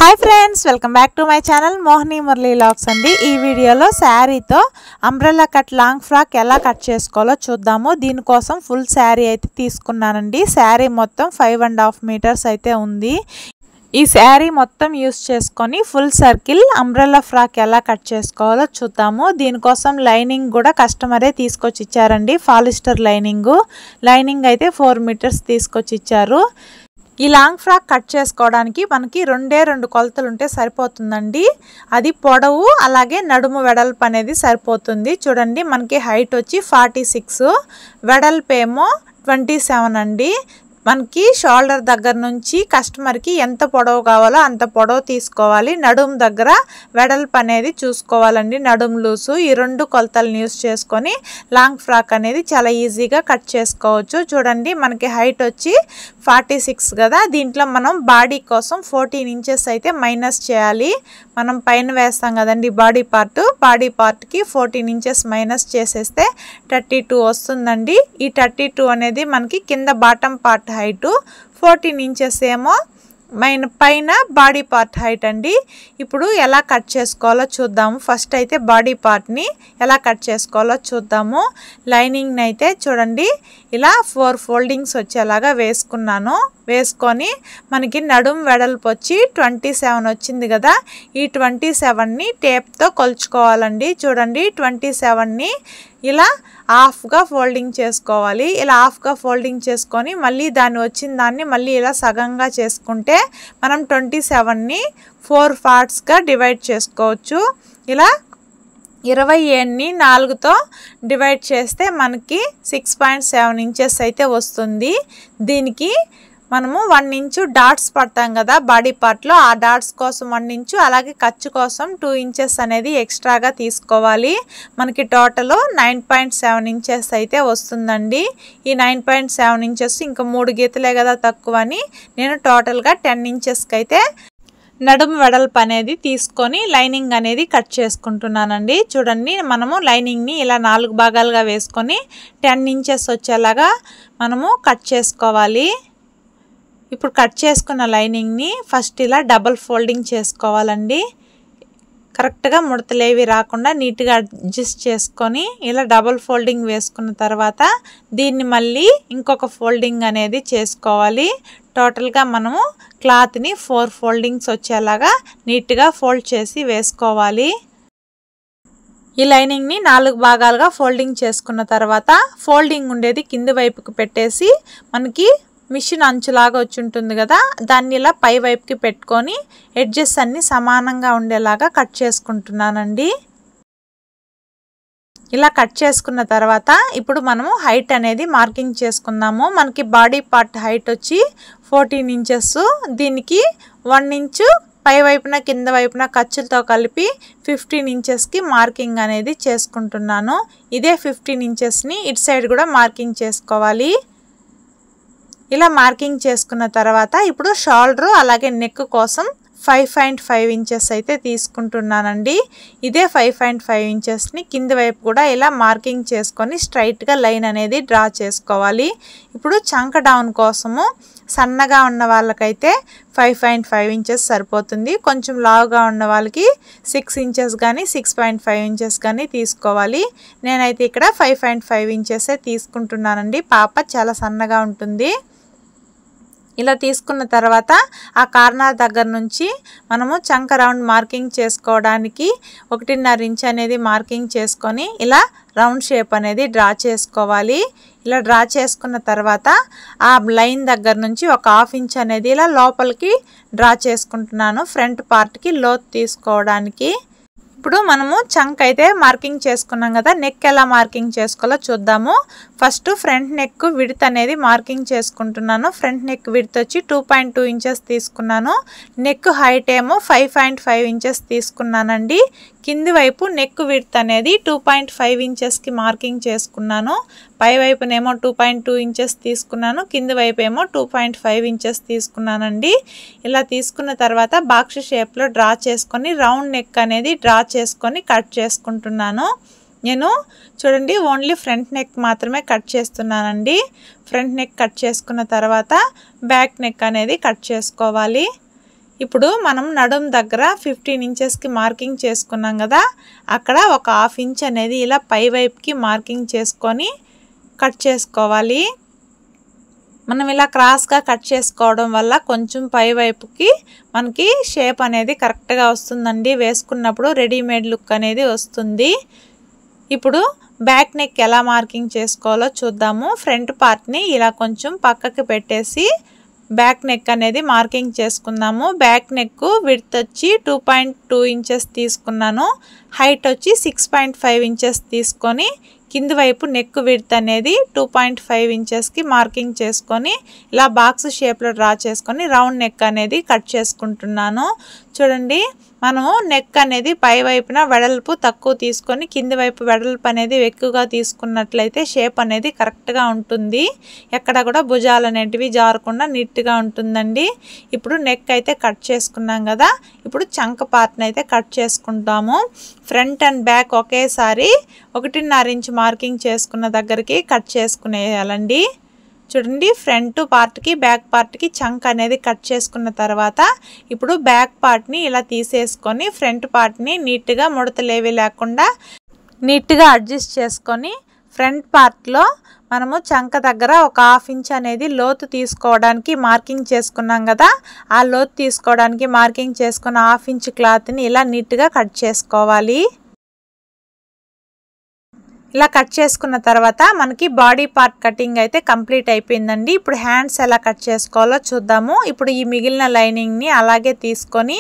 Hi friends welcome back to my channel Mohini Murali vlogs अंडी ఈ వీడియోలో శారీతో అంబ్రెల్లా కట్ లాంగ్ ఫ్రాక్ ఎలా కట్ చేసుకోవాలో చూద్దాము। దీని కోసం ఫుల్ శారీ అయితే తీసుకున్నానండి। శారీ మొత్తం 5.5 మీటర్స్ అయితే ఉంది। ఈ శారీ మొత్తం యూస్ చేసుకొని ఫుల్ సర్కిల్ అంబ్రెల్లా ఫ్రాక్ ఎలా కట్ చేసుకోవాలో చూద్దాము। దీని కోసం లైనింగ్ కూడా కస్టమరే తీసుకొచ్చి ఇచ్చారండి। పాలిస్టర్ లైనింగ్ అయితే 4 మీటర్స్ తీసుకొచ్చి ఇచ్చారు। ఈ లాంగ్ ఫ్రాక్ కట్ చేసుకోవడానికి మనకి రెండు కొలతలు ఉంటే సరిపోతుందండి। అది పొడవు అలాగే నడుము వెడల్పు అనేది సరిపోతుంది। చూడండి మనకి హైట్ వచ్చి 46, వెడల్పు ఏమో 27 అండి। మనకి షోల్డర్ దగ్గర నుంచి కస్టమర్ కి ఎంత పొడవు కావాలో అంత పొడవు తీసుకోవాలి। నడుము దగ్గర వెడల్పు అనేది చూసుకోవాలండి, నడుము లూసు। ఈ రెండు కొలతలను యూస్ చేసుకొని లాంగ్ ఫ్రాక్ అనేది చాలా ఈజీగా కట్ చేసుకోవచ్చు। చూడండి మనకి హైట్ వచ్చి 46 కదా, దీంట్లో మనం బాడీ కోసం 14 ఇంచెస్ అయితే మైనస్ చేయాలి। మనం పైన వేస్తాం కదండి బాడీ పార్ట్ కి 14 ఇంచెస్ మైనస్ చేసేస్తే 32 వస్తుందండి। ఈ 32 అనేది మనకి కింద బాటమ్ పార్ట్ హైట్, 14 ఇంచెస్ ఏమో పైన బాడీ పార్ట్ హైట్ అండి। ఇప్పుడు ఎలా కట్ చేసుకోవాలో చూద్దాము। ఫస్ట్ అయితే బాడీ పార్ట్ని ఎలా కట్ చేసుకోవాలో చూద్దాము। లైనింగ్ని అయితే చూడండి ఇలా 4 ఫోల్డింగ్స్ వచ్చేలాగా వేసుకున్నాను। వేసుకొని మనకి నడుము వెడల్పు వచ్చి 27 వచ్చింది కదా, ఈ 27ని టేప్తో కొలుచుకోవాలండి। చూడండి 27ని ఇలా హాఫ్గా ఫోల్డింగ్ చేసుకోవాలి। ఇలా హాఫ్గా ఫోల్డింగ్ చేసుకొని మళ్ళీ దాన్ని మళ్ళీ ఇలా సగంగా చేసుకుంటే మనం 27ని 4 పార్ట్స్గా డివైడ్ చేసుకోవచ్చు। ఇలా 27ని 4తో డివైడ్ చేస్తే మనకి 6.7 ఇంచెస్ అయితే వస్తుంది। దీనికి మనము 1 ఇంచు డాట్స్ పడతాం కదా బాడీ పార్ట్లో, ఆ డాట్స్ కోసం 1 ఇంచు, అలాగే ఖర్చు కోసం 2 ఇంచెస్ అనేది ఎక్స్ట్రాగా తీసుకోవాలి। మనకి టోటల్ 9.7 ఇంచెస్ అయితే వస్తుందండి। ఈ 9.7 ఇంచెస్ ఇంకా 3 గీతలే కదా తక్కువని నేను టోటల్గా 10 ఇంచెస్కి అయితే నడుము వెడల్పు అనేది తీసుకొని లైనింగ్ అనేది కట్ చేసుకుంటున్నానండి। చూడండి మనము లైనింగ్ని ఇలా 4 భాగాలుగా వేసుకొని 10 ఇంచెస్ వచ్చేలాగా మనము కట్ చేసుకోవాలి। ఇప్పుడు కట్ చేసుకున్న లైనింగ్ని ఫస్ట్ ఇలా డబుల్ ఫోల్డింగ్ చేసుకోవాలండి। కరెక్ట్గా ముడతలేవి రాకుండా నీట్గా అడ్జస్ట్ చేసుకొని ఇలా డబుల్ ఫోల్డింగ్ వేసుకున్న తర్వాత దీన్ని మళ్ళీ ఇంకొక ఫోల్డింగ్ అనేది చేసుకోవాలి। టోటల్గా మనము క్లాత్ని 4 ఫోల్డింగ్స్ వచ్చేలాగా నీట్గా ఫోల్డ్ చేసి వేసుకోవాలి। ఈ లైనింగ్ని 4 భాగాలుగా ఫోల్డింగ్ చేసుకున్న తర్వాత ఫోల్డింగ్ ఉండేది కింది వైపుకి పెట్టేసి మనకి మిషన్ అంచులాగా వచ్చి ఉంటుంది కదా, దాన్ని ఇలా పై వైపుకి పెట్టుకొని ఎడ్జెస్ అన్ని సమానంగా ఉండేలాగా కట్ చేసుకుంటున్నానండి। ఇలా కట్ చేసుకున్న తర్వాత ఇప్పుడు మనము హైట్ అనేది మార్కింగ్ చేసుకుందాము। మనకి బాడీ పార్ట్ హైట్ వచ్చి 14 ఇంచెస్, దీనికి 1 ఇంచు పై వైపున కింద వైపున ఖర్చులతో కలిపి 15 ఇంచెస్కి మార్కింగ్ అనేది చేసుకుంటున్నాను। ఇదే 15 ఇంచెస్ని ఇటు సైడ్ కూడా మార్కింగ్ చేసుకోవాలి। ఇలా మార్కింగ్ చేసుకున్న తర్వాత ఇప్పుడు షోల్డర్ అలాగే నెక్ కోసం 5.5 ఇంచెస్ అయితే తీసుకుంటున్నానండి। ఇదే 5.5 ఇంచెస్ని కింది వైపు కూడా ఇలా మార్కింగ్ చేసుకొని స్ట్రైట్గా లైన్ అనేది డ్రా చేసుకోవాలి। ఇప్పుడు చంక డౌన్ కోసము సన్నగా ఉన్న వాళ్ళకైతే 5.5 ఇంచెస్ సరిపోతుంది। కొంచెం లావుగా ఉన్న వాళ్ళకి 6 ఇంచెస్ కానీ 6.5 ఇంచెస్ కానీ తీసుకోవాలి। నేనైతే ఇక్కడ 5.5 ఇంచెసే తీసుకుంటున్నానండి, పాప చాలా సన్నగా ఉంటుంది। ఇలా తీసుకున్న తర్వాత ఆ కార్నర్ దగ్గర నుంచి మనము చంక రౌండ్ మార్కింగ్ చేసుకోవడానికి 1.5 ఇంచ్ అనేది మార్కింగ్ చేసుకొని ఇలా రౌండ్ షేప్ అనేది డ్రా చేసుకోవాలి। ఇలా డ్రా చేసుకున్న తర్వాత ఆ లైన్ దగ్గర నుంచి ఒక 1/2 ఇంచ్ అనేది ఇలా లోపలికి డ్రా చేసుకుంటున్నాను, ఫ్రంట్ పార్ట్కి లోతు తీసుకోవడానికి। ఇప్పుడు మనము చంక్ అయితే మార్కింగ్ చేసుకున్నాం కదా, నెక్ ఎలా మార్కింగ్ చేసుకోవాలో చూద్దాము। ఫస్ట్ ఫ్రంట్ నెక్ విడ్త్ అనేది మార్కింగ్ చేసుకుంటున్నాను। ఫ్రంట్ నెక్ విడ్త్ వచ్చి 2.2 ఇంచెస్ తీసుకున్నాను। నెక్ హైట్ ఏమో 5.5 ఇంచెస్ తీసుకున్నానండి। కింది వైపు నెక్ విడ్త్ అనేది 2.5 ఇంచెస్కి మార్కింగ్ చేసుకున్నాను। పై వైపునేమో 2.2 ఇంచెస్ తీసుకున్నాను, కింది వైపు ఏమో 2.5 ఇంచెస్ తీసుకున్నానండి। ఇలా తీసుకున్న తర్వాత బాక్స్ షేప్లో డ్రా చేసుకొని రౌండ్ నెక్ అనేది డ్రా చేసుకొని కట్ చేసుకుంటున్నాను। నేను చూడండి ఓన్లీ ఫ్రంట్ నెక్ మాత్రమే కట్ చేస్తున్నానండి। ఫ్రంట్ నెక్ కట్ చేసుకున్న తర్వాత బ్యాక్ నెక్ అనేది కట్ చేసుకోవాలి। ఇప్పుడు మనం నడుం దగ్గర 15 ఇంచెస్కి మార్కింగ్ చేసుకున్నాం కదా, అక్కడ ఒక హాఫ్ ఇంచ్ అనేది ఇలా పై వైపుకి మార్కింగ్ చేసుకొని కట్ చేసుకోవాలి. మనం ఇలా క్రాస్గా కట్ చేసుకోవడం వల్ల కొంచెం పై వైపుకి మనకి షేప్ అనేది కరెక్ట్గా వస్తుందండి. వేసుకున్నప్పుడు రెడీమేడ్ లుక్ అనేది వస్తుంది. ఇప్పుడు బ్యాక్ నెక్ ఎలా మార్కింగ్ చేసుకోవాలో చూద్దాము. ఫ్రంట్ పార్ట్ని ఇలా కొంచెం పక్కకి పెట్టేసి బ్యాక్ నెక్ అనేది మార్కింగ్ చేసుకుందాము. బ్యాక్ నెక్ విడ్త్ వచ్చి 2.2 ఇంచెస్ తీసుకున్నాను. హైట్ వచ్చి 6.5 ఇంచెస్ తీసుకొని కింది వైపు నెక్ విడ్త్ అనేది 2.5 ఇంచెస్కి మార్కింగ్ చేసుకొని ఇలా బాక్స్ షేప్లో డ్రా చేసుకొని రౌండ్ నెక్ అనేది కట్ చేసుకుంటున్నాను. చూడండి, మనము నెక్ అనేది పై వైపున వెడల్పు తక్కువ తీసుకొని కింది వైపు వెడల్పు అనేది ఎక్కువగా తీసుకున్నట్లయితే షేప్ అనేది కరెక్ట్గా ఉంటుంది. ఎక్కడ కూడా భుజాలు అనేటివి జారకుండా నీట్గా ఉంటుందండి. ఇప్పుడు నెక్ అయితే కట్ చేసుకున్నాం కదా, ఇప్పుడు చంక పార్ట్ని అయితే కట్ చేసుకుంటాము. ఫ్రంట్ అండ్ బ్యాక్ ఒకేసారి 1.5 ఇంచ్ మార్కింగ్ చేసుకున్న దగ్గరికి కట్ చేసుకునేయాలండి. చూడండి, ఫ్రంట్ పార్ట్కి బ్యాక్ పార్ట్కి చంక్ అనేది కట్ చేసుకున్న తర్వాత ఇప్పుడు బ్యాక్ పార్ట్ని ఇలా తీసేసుకొని ఫ్రంట్ పార్ట్ని నీట్గా ముడతలేవి లేకుండా నీట్గా అడ్జస్ట్ చేసుకొని ఫ్రంట్ పార్ట్లో మనము చంక దగ్గర ఒక హాఫ్ ఇంచ్ అనేది లోతు తీసుకోవడానికి మార్కింగ్ చేసుకున్నాం కదా, ఆ లోతు తీసుకోవడానికి మార్కింగ్ చేసుకున్న హాఫ్ ఇంచ్ క్లాత్ని ఇలా నీట్గా కట్ చేసుకోవాలి. ఇలా కట్ చేసుకున్న తర్వాత మనకి బాడీ పార్ట్ కటింగ్ అయితే కంప్లీట్ అయిపోయిందండి. ఇప్పుడు హ్యాండ్స్ ఎలా కట్ చేసుకోవాలో చూద్దాము. ఇప్పుడు ఈ మిగిలిన లైనింగ్ని అలాగే తీసుకొని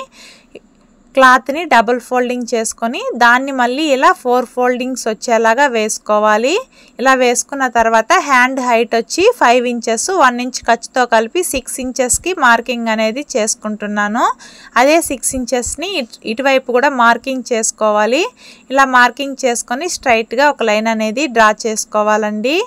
క్లాత్ని డబుల్ ఫోల్డింగ్ చేసుకొని దాన్ని మళ్ళీ ఇలా 4 ఫోల్డింగ్స్ వచ్చేలాగా వేసుకోవాలి. ఇలా వేసుకున్న తర్వాత హ్యాండ్ హైట్ వచ్చి 5 ఇంచెస్ 1 ఇంచ్ ఖర్చుతో కలిపి 6 ఇంచెస్కి మార్కింగ్ అనేది చేసుకుంటున్నాను. అదే 6 ఇంచెస్ని ఇటువైపు కూడా మార్కింగ్ చేసుకోవాలి. ఇలా మార్కింగ్ చేసుకొని స్ట్రైట్గా ఒక లైన్ అనేది డ్రా చేసుకోవాలండి.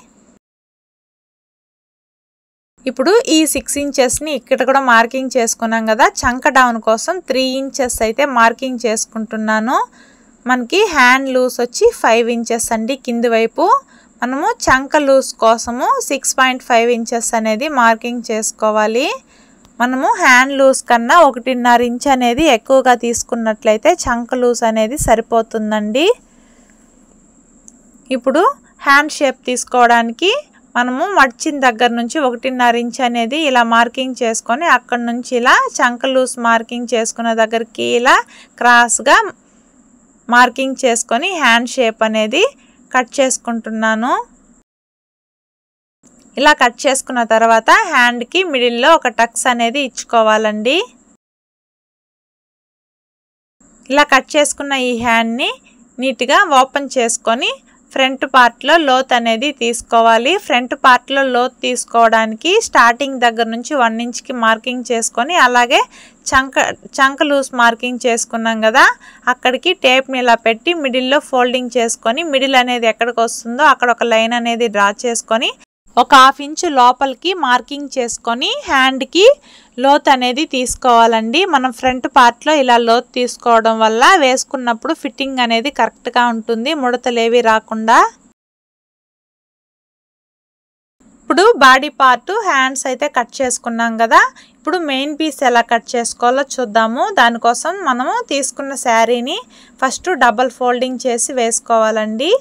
ఇప్పుడు ఈ 6 ఇంచెస్ని ఇక్కడ కూడా మార్కింగ్ చేసుకున్నాం కదా, చంక డౌన్ కోసం 3 ఇంచెస్ అయితే మార్కింగ్ చేసుకుంటున్నాను. మనకి హ్యాండ్ లూస్ వచ్చి 5 ఇంచెస్ అండి. కింది వైపు మనము చంక లూస్ కోసము 6.5 ఇంచెస్ అనేది మార్కింగ్ చేసుకోవాలి. మనము హ్యాండ్ లూస్ కన్నా 1.5 ఇంచ్ అనేది ఎక్కువగా తీసుకున్నట్లయితే చంక లూస్ అనేది సరిపోతుందండి. ఇప్పుడు హ్యాండ్ షేప్ తీసుకోవడానికి మనము మడిచిన దగ్గర నుంచి 1.5 ఇంచ్ అనేది ఇలా మార్కింగ్ చేసుకొని అక్కడ నుంచి ఇలా చంక లూస్ మార్కింగ్ చేసుకున్న దగ్గరికి ఇలా క్రాస్గా మార్కింగ్ చేసుకొని హ్యాండ్ షేప్ అనేది కట్ చేసుకుంటున్నాను. ఇలా కట్ చేసుకున్న తర్వాత హ్యాండ్కి మిడిల్లో ఒక టక్స్ అనేది ఇచ్చుకోవాలండి. ఇలా కట్ చేసుకున్న ఈ హ్యాండ్ని నీట్గా ఓపెన్ చేసుకొని ఫ్రంట్ పార్ట్లో లోత్ అనేది తీసుకోవాలి. ఫ్రంట్ పార్ట్లో లోత్ తీసుకోవడానికి స్టార్టింగ్ దగ్గర నుంచి 1 ఇంచ్కి మార్కింగ్ చేసుకొని అలాగే చంక లూస్ మార్కింగ్ చేసుకున్నాం కదా, అక్కడికి టేప్ని ఇలా పెట్టి మిడిల్లో ఫోల్డింగ్ చేసుకొని మిడిల్ అనేది ఎక్కడికి వస్తుందో అక్కడ ఒక లైన్ అనేది డ్రా చేసుకొని ఒక హాఫ్ ఇంచ్ లోపలికి మార్కింగ్ చేసుకొని హ్యాండ్కి లోత్ అనేది తీసుకోవాలండి. మనం ఫ్రంట్ పార్ట్లో ఇలా లోత్ తీసుకోవడం వల్ల వేసుకున్నప్పుడు ఫిట్టింగ్ అనేది కరెక్ట్గా ఉంటుంది, ముడతలేవి రాకుండా. ఇప్పుడు బాడీ పార్ట్ హ్యాండ్స్ అయితే కట్ చేసుకున్నాం కదా, ఇప్పుడు మెయిన్ పీస్ ఎలా కట్ చేసుకోవాలో చూద్దాము. దానికోసం మనము తీసుకున్న శారీని ఫస్ట్ డబల్ ఫోల్డింగ్ చేసి వేసుకోవాలండి.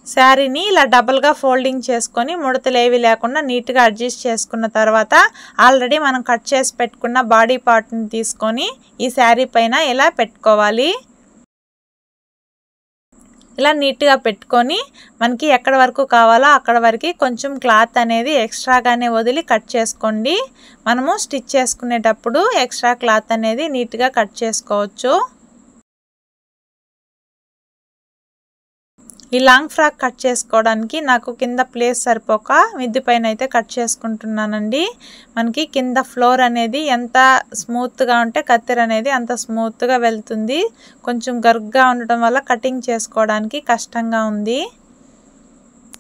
శారీని ఇలా డబల్గా ఫోల్డింగ్ చేసుకొని ముడతలేవి లేకుండా నీట్గా అడ్జస్ట్ చేసుకున్న తర్వాత ఆల్రెడీ మనం కట్ చేసి పెట్టుకున్న బాడీ పార్ట్ని తీసుకొని ఈ శారీ పైన ఇలా పెట్టుకోవాలి. ఇలా నీట్గా పెట్టుకొని మనకి ఎక్కడ వరకు కావాలో అక్కడ వరకు కొంచెం క్లాత్ అనేది ఎక్స్ట్రాగానే వదిలి కట్ చేసుకోండి. మనము స్టిచ్ చేసుకునేటప్పుడు ఎక్స్ట్రా క్లాత్ అనేది నీట్గా కట్ చేసుకోవచ్చు. ఈ లాంగ్ ఫ్రాక్ కట్ చేసుకోవడానికి నాకు కింద ప్లేస్ సరిపోక మిద్ది పైన అయితే కట్ చేసుకుంటున్నానండి. మనకి కింద ఫ్లోర్ అనేది ఎంత స్మూత్గా ఉంటే కత్తెర అనేది అంత స్మూత్గా వెళ్తుంది. కొంచెం గరుగ్గా ఉండటం వల్ల కటింగ్ చేసుకోవడానికి కష్టంగా ఉంది.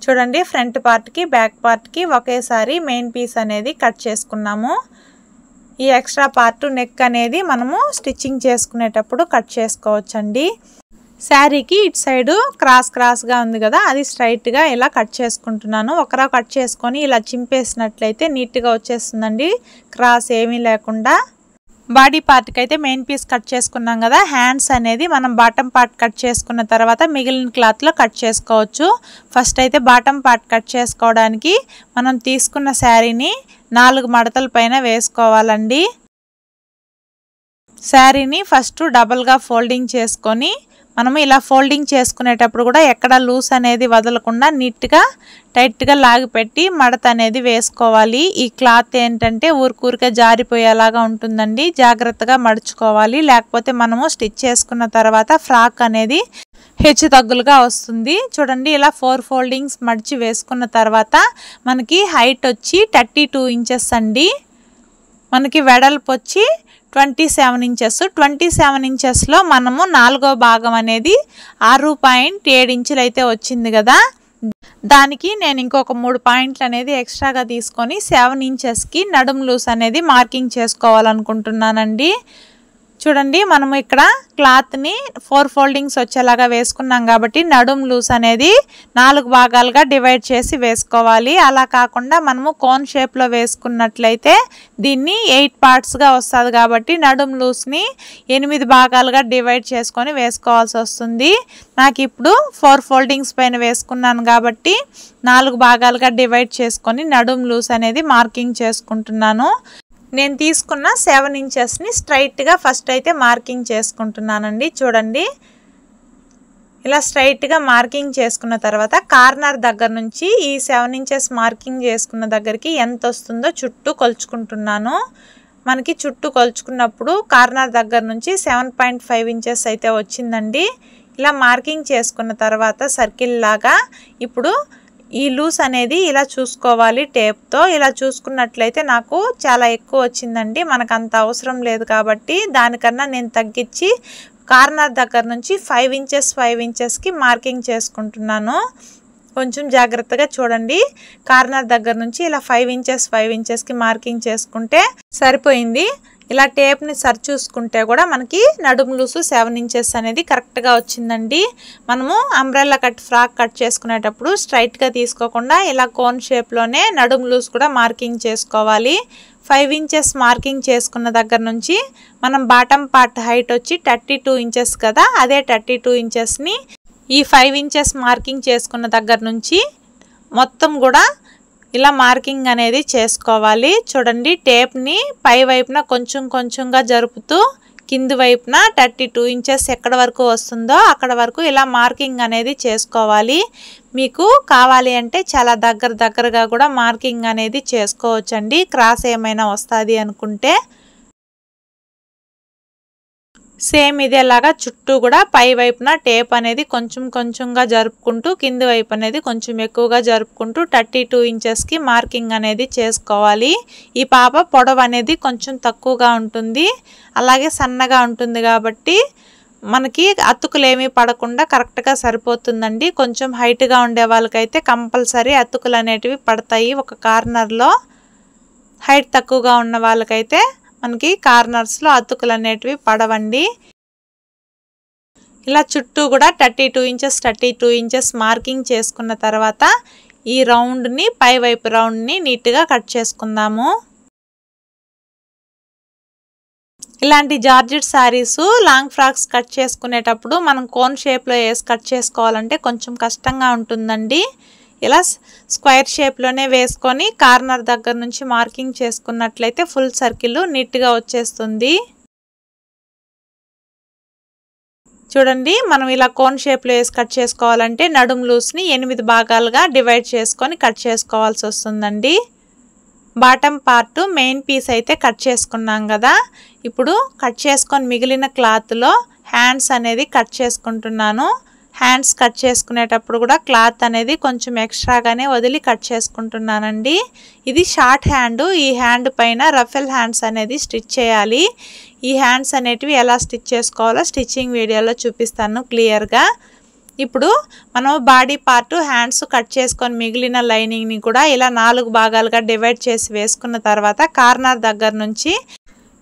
చూడండి, ఫ్రంట్ పార్ట్కి బ్యాక్ పార్ట్కి ఒకేసారి మెయిన్ పీస్ అనేది కట్ చేసుకున్నాము. ఈ ఎక్స్ట్రా పార్ట్ నెక్ అనేది మనము స్టిచ్చింగ్ చేసుకునేటప్పుడు కట్ చేసుకోవచ్చండి. శారీకి ఇటు సైడు క్రాస్గా ఉంది కదా, అది స్ట్రైట్గా ఇలా కట్ చేసుకుంటున్నాను. ఒకరా కట్ చేసుకొని ఇలా చింపేసినట్లయితే నీట్గా వచ్చేస్తుందండి, క్రాస్ ఏమీ లేకుండా. బాడీ పార్ట్కి అయితే మెయిన్ పీస్ కట్ చేసుకున్నాం కదా, హ్యాండ్స్ అనేది మనం బాటమ్ పార్ట్ కట్ చేసుకున్న తర్వాత మిగిలిన క్లాత్లో కట్ చేసుకోవచ్చు. ఫస్ట్ అయితే బాటమ్ పార్ట్ కట్ చేసుకోవడానికి మనం తీసుకున్న శారీని 4 మడతల పైన వేసుకోవాలండి. శారీని ఫస్ట్ డబల్గా ఫోల్డింగ్ చేసుకొని మనము ఇలా ఫోల్డింగ్ చేసుకునేటప్పుడు కూడా ఎక్కడ లూస్ అనేది వదలకుండా నీట్గా టైట్గా లాగిపెట్టి మడత అనేది వేసుకోవాలి. ఈ క్లాత్ ఏంటంటే ఊరికే జారిపోయేలాగా ఉంటుందండి, జాగ్రత్తగా మడుచుకోవాలి. లేకపోతే మనము స్టిచ్ చేసుకున్న తర్వాత ఫ్రాక్ అనేది హెచ్చు తగ్గులుగా వస్తుంది. చూడండి, ఇలా 4 ఫోల్డింగ్స్ మడిచి వేసుకున్న తర్వాత మనకి హైట్ వచ్చి 32 ఇంచెస్ అండి. మనకి వెడల్పు వచ్చి 27 ఇంచెస్. 27 ఇంచెస్లో మనము 4వ భాగం అనేది 6.7 ఇంచులు అయితే వచ్చింది కదా, దానికి నేను ఇంకొక 3 పాయింట్లు అనేది ఎక్స్ట్రాగా తీసుకొని 7 ఇంచెస్కి నడుము లూస్ అనేది మార్కింగ్ చేసుకోవాలనుకుంటున్నానండి. చూడండి, మనము ఇక్కడ క్లాత్ని 4 ఫోల్డింగ్స్ వచ్చేలాగా వేసుకున్నాం కాబట్టి నడుము లూస్ అనేది 4 భాగాలుగా డివైడ్ చేసి వేసుకోవాలి. అలా కాకుండా మనము కోన్ షేప్లో వేసుకున్నట్లయితే దీన్ని 8 పార్ట్స్గా వస్తుంది కాబట్టి నడుము లూస్ని 8 భాగాలుగా డివైడ్ చేసుకొని వేసుకోవాల్సి వస్తుంది. నాకు ఇప్పుడు 4 ఫోల్డింగ్స్ పైన వేసుకున్నాను కాబట్టి 4 భాగాలుగా డివైడ్ చేసుకొని నడుము లూస్ అనేది మార్కింగ్ చేసుకుంటున్నాను. నేను తీసుకున్న 7 ఇంచెస్ని స్ట్రైట్గా ఫస్ట్ అయితే మార్కింగ్ చేసుకుంటున్నానండి. చూడండి, ఇలా స్ట్రైట్గా మార్కింగ్ చేసుకున్న తర్వాత కార్నర్ దగ్గర నుంచి ఈ 7 ఇంచెస్ మార్కింగ్ చేసుకున్న దగ్గరికి ఎంత వస్తుందో చుట్టూ కొలుచుకుంటున్నాను. మనకి చుట్టూ కొలుచుకున్నప్పుడు కార్నర్ దగ్గర నుంచి 7.5 ఇంచెస్ అయితే వచ్చిందండి. ఇలా మార్కింగ్ చేసుకున్న తర్వాత సర్కిల్ లాగా ఇప్పుడు ఈ లూస్ అనేది ఇలా చూసుకోవాలి టేప్తో. ఇలా చూసుకున్నట్లయితే నాకు చాలా ఎక్కువ వచ్చిందండి, మనకు అంత అవసరం లేదు కాబట్టి దానికన్నా నేను తగ్గించి కార్నర్ దగ్గర నుంచి 5 ఇంచెస్కి మార్కింగ్ చేసుకుంటున్నాను. కొంచెం జాగ్రత్తగా చూడండి, కార్నర్ దగ్గర నుంచి ఇలా 5 ఇంచెస్కి మార్కింగ్ చేసుకుంటే సరిపోయింది. ఇలా టేప్ని సరి చూసుకుంటే కూడా మనకి నడుము లూసు 7 ఇంచెస్ అనేది కరెక్ట్గా వచ్చిందండి. మనము అంబ్రెల్లా కట్ ఫ్రాక్ కట్ చేసుకునేటప్పుడు స్ట్రైట్గా తీసుకోకుండా ఇలా కోన్ షేప్లోనే నడుము లూస్ కూడా మార్కింగ్ చేసుకోవాలి. 5 ఇంచెస్ మార్కింగ్ చేసుకున్న దగ్గర నుంచి మనం బాటమ్ పార్ట్ హైట్ వచ్చి 32 ఇంచెస్ కదా, అదే 32 ఇంచెస్ని ఈ 5 ఇంచెస్ మార్కింగ్ చేసుకున్న దగ్గర నుంచి మొత్తం కూడా ఇలా మార్కింగ్ అనేది చేసుకోవాలి. చూడండి, టేప్ని పై వైపున కొంచెంగా జరుపుతూ కింది వైపున 32 ఇంచెస్ ఎక్కడ వరకు వస్తుందో అక్కడ వరకు ఇలా మార్కింగ్ అనేది చేసుకోవాలి. మీకు కావాలి అంటే చాలా దగ్గరగా కూడా మార్కింగ్ అనేది చేసుకోవచ్చండి, క్రాస్ ఏమైనా వస్తుంది అనుకుంటే. సేమ్ ఇదేలాగా చుట్టూ కూడా పై వైపున టేప్ అనేది కొంచెంగా జరుపుకుంటూ కింది వైపు అనేది కొంచెం ఎక్కువగా జరుపుకుంటూ 32 ఇంచెస్కి మార్కింగ్ అనేది చేసుకోవాలి. ఈ పాప పొడవు అనేది కొంచెం తక్కువగా ఉంటుంది, అలాగే సన్నగా ఉంటుంది కాబట్టి మనకి అతుకులు ఏమీ పడకుండా కరెక్ట్గా సరిపోతుందండి. కొంచెం హైట్గా ఉండే వాళ్ళకైతే కంపల్సరీ అతుకులు అనేటివి పడతాయి ఒక కార్నర్లో. హైట్ తక్కువగా ఉన్న వాళ్ళకైతే మనకి కార్నర్స్లో అతుకులు అనేటివి పడవండి. ఇలా చుట్టూ కూడా 32 ఇంచెస్ మార్కింగ్ చేసుకున్న తర్వాత ఈ రౌండ్ని పై వైపు రౌండ్ని నీట్గా కట్ చేసుకుందాము. ఇలాంటి georgette saris long frocks cut చేసుకునేటప్పుడు మనం కోన్ షేప్లో వేసి కట్ చేసుకోవాలంటే కొంచెం కష్టంగా ఉంటుందండి. ఇలా స్క్వేర్ షేప్లోనే వేసుకొని కార్నర్ దగ్గర నుంచి మార్కింగ్ చేసుకున్నట్లయితే ఫుల్ సర్కిల్ నీట్గా వచ్చేస్తుంది. చూడండి, మనం ఇలా కోన్ షేప్లో వేసి కట్ చేసుకోవాలంటే నడుము లూస్ని 8 భాగాలుగా డివైడ్ చేసుకొని కట్ చేసుకోవాల్సి వస్తుందండి. బాటమ్ పార్ట్ మెయిన్ పీస్ అయితే కట్ చేసుకున్నాం కదా, ఇప్పుడు కట్ చేసుకొని మిగిలిన క్లాత్లో హ్యాండ్స్ అనేది కట్ చేసుకుంటున్నాను. హ్యాండ్స్ కట్ చేసుకునేటప్పుడు కూడా క్లాత్ అనేది కొంచెం ఎక్స్ట్రాగానే వదిలి కట్ చేసుకుంటున్నానండి. ఇది షార్ట్ హ్యాండ్, ఈ హ్యాండ్ పైన రఫెల్ హ్యాండ్స్ అనేది స్టిచ్ చేయాలి. ఈ హ్యాండ్స్ అనేటివి ఎలా స్టిచ్ చేసుకోవాలో స్టిచ్చింగ్ వీడియోలో చూపిస్తాను క్లియర్గా. ఇప్పుడు మనం బాడీ పార్ట్ హ్యాండ్స్ కట్ చేసుకొని మిగిలిన లైనింగ్ని కూడా ఇలా 4 భాగాలుగా డివైడ్ చేసి వేసుకున్న తర్వాత కార్నర్ దగ్గర నుంచి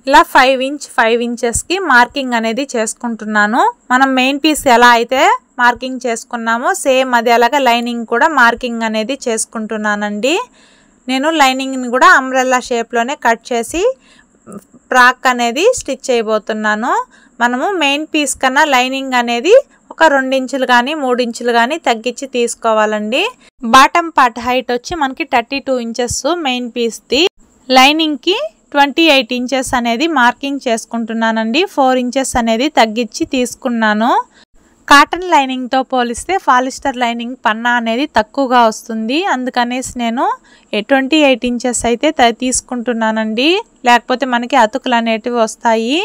ఇలా 5 ఇంచెస్కి మార్కింగ్ అనేది చేసుకుంటున్నాను. మనం మెయిన్ పీస్ ఎలా అయితే మార్కింగ్ చేసుకున్నామో సేమ్ అదే అలాగా లైనింగ్ కూడా మార్కింగ్ అనేది చేసుకుంటున్నానండి. నేను లైనింగ్ని కూడా అంబ్రెల్లా షేప్లోనే కట్ చేసి ఫ్రాక్ అనేది స్టిచ్ చేయబోతున్నాను. మనము మెయిన్ పీస్ కన్నా లైనింగ్ అనేది ఒక 2 ఇంచులు కానీ 3 ఇంచులు కానీ తగ్గించి తీసుకోవాలండి. బాటమ్ పార్ట్ హైట్ వచ్చి మనకి 32 ఇంచెస్ మెయిన్ పీస్ది. లైనింగ్కి 28 ఇంచెస్ అనేది మార్కింగ్ చేసుకుంటున్నానండి. 4 ఇంచెస్ అనేది తగ్గించి తీసుకున్నాను. కాటన్ లైనింగ్తో పోలిస్తే పాలిస్టర్ లైనింగ్ పన్నా అనేది తక్కువగా వస్తుంది. అందుకనేసి నేను 28 ఇంచెస్ అయితే తీసుకుంటున్నానండి. లేకపోతే మనకి అతుకులు అనేటివి వస్తాయి.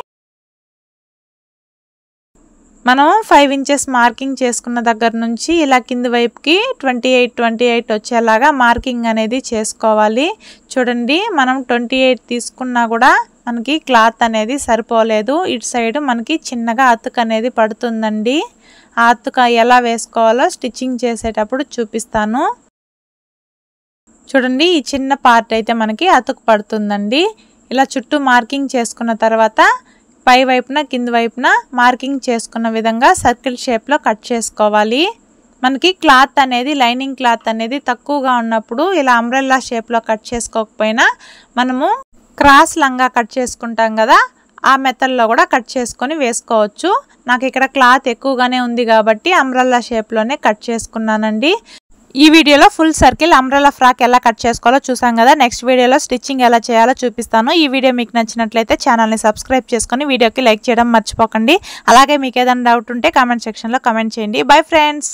మనం 5 ఇంచెస్ మార్కింగ్ చేసుకున్న దగ్గర నుంచి ఇలా కింది వైపుకి 28 వచ్చేలాగా మార్కింగ్ అనేది చేసుకోవాలి. చూడండి, మనం 28 తీసుకున్నా కూడా మనకి క్లాత్ అనేది సరిపోలేదు. ఇటు సైడ్ మనకి చిన్నగా అతుకు అనేది పడుతుందండి. ఆ అతుక ఎలా వేసుకోవాలో స్టిచ్చింగ్ చేసేటప్పుడు చూపిస్తాను. చూడండి, ఈ చిన్న పార్ట్ అయితే మనకి అతుకు పడుతుందండి. ఇలా చుట్టూ మార్కింగ్ చేసుకున్న తర్వాత పై వైపున కింది వైపున మార్కింగ్ చేసుకున్న విధంగా సర్కిల్ షేప్లో కట్ చేసుకోవాలి. మనకి క్లాత్ అనేది లైనింగ్ క్లాత్ అనేది తక్కువగా ఉన్నప్పుడు ఇలా అంబ్రెల్లా షేప్లో కట్ చేసుకోకపోయినా మనము క్రాస్ లంగా కట్ చేసుకుంటాం కదా, ఆ మెథడ్లో కూడా కట్ చేసుకొని వేసుకోవచ్చు. నాకు ఇక్కడ క్లాత్ ఎక్కువగానే ఉంది కాబట్టి అంబ్రెల్లా షేప్లోనే కట్ చేసుకున్నానండి. ఈ వీడియోలో ఫుల్ సర్కిల్ అంబ్రెల్లా ఫ్రాక్ ఎలా కట్ చేసుకోవాలో చూసాం కదా. నెక్స్ట్ వీడియోలో స్టిచ్చింగ్ ఎలా చేయాలో చూపిస్తాను. ఈ వీడియో మీకు నచ్చినట్లయితే ఛానల్ని సబ్స్క్రైబ్ చేసుకొని వీడియోకి లైక్ చేయడం మర్చిపోకండి. అలాగే మీకు ఏదైనా డౌట్ ఉంటే కామెంట్ సెక్షన్లో కామెంట్ చేయండి. Bye friends.